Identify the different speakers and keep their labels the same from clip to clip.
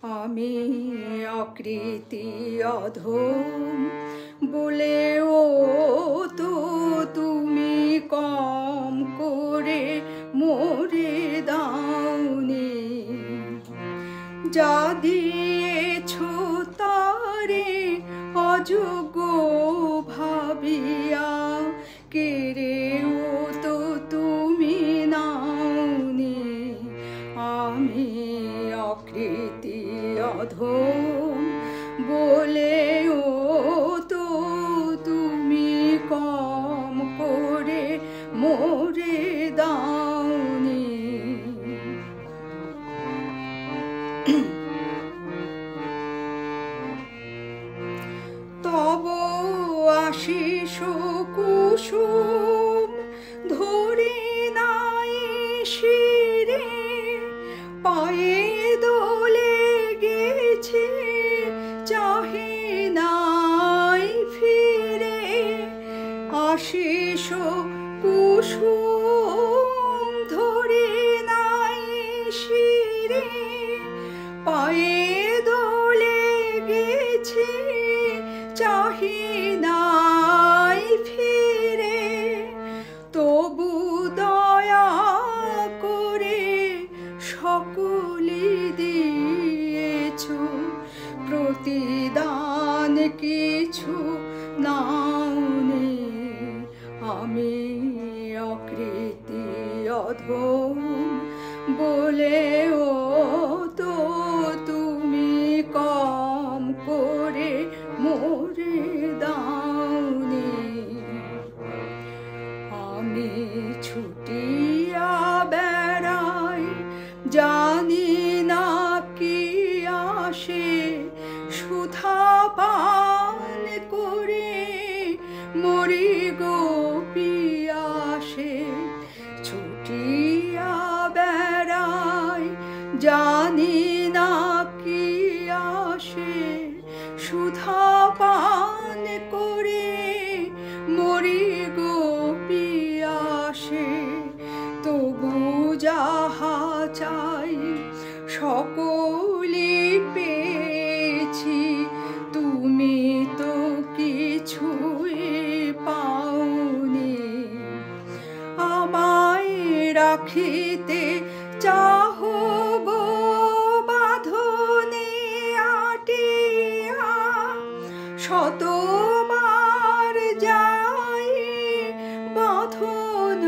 Speaker 1: আমি অকৃতি অধম বলেও তো তুমি কম করে মোরে দাওনি। যা দিয়েছ তারে অযোগ্য ভাবিয়া কেড়েও তো তুমি নাওনি। আমি অকৃতি অধম বলেও তো তুমি কম করে মোরে দাওনি। তব আশিস কুসুম ধরে নাই শিরে, পায়ে দোলে গেছে চাহে নাই ফিরে। আশিস কুসুম ধরে নাই শিরে, পায়ে দোলে গেছে চাহি নাই ফিরে। তবু দয়া করে সকলে দিয়েছ প্রতিদান কিছু নাওনি। আমি অকৃতি অধম বলেও তো তুমি কম করে মোরে দাওনি। আমি ছুটিয়া বেড়াই জানি না কি আসে, সুধা পান করে মরি গো পিয়াসে। ছুটিয়া বেড়াই জানি না কি আসে, সুধা পান করে মরি গো পিয়াসে। তবু যাহা চাই সকলি পেয়েছি, তুমি তো কিছুই পাওনি। আমায় রাখিতে চাহো গো বাঁধনে আটিয়া, শতবার যাই বাঁধন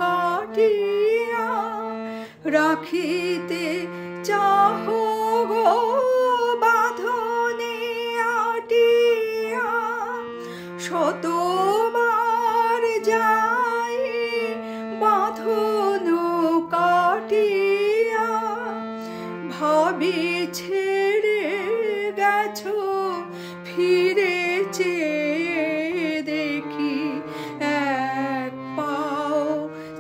Speaker 1: কাটিয়া। রাখিতে চাহো গো বাঁধনে আটিয়া, শতবার যাই বাঁধন কাটিয়া। ভাবি ছেড়ে গেছো ফিরে চেয়ে দেখি, এক পাও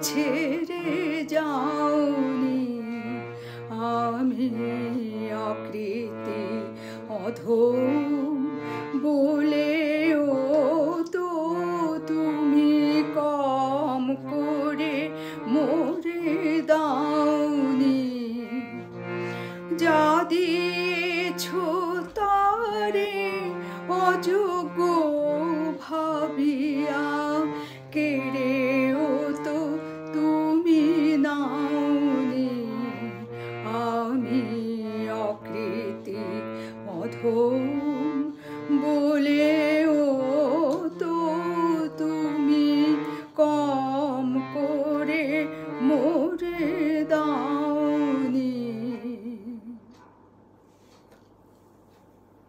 Speaker 1: ছেড়ে যাওনি। আমি অকৃতি অধম বলেও তো তুমি কম করে মোরে দাওনি। যা দিয়েছ তারে অযোগ্য ভাবিয়া কেড়েও তো তুমি নাওনি। আমি অকৃতি অধম বলে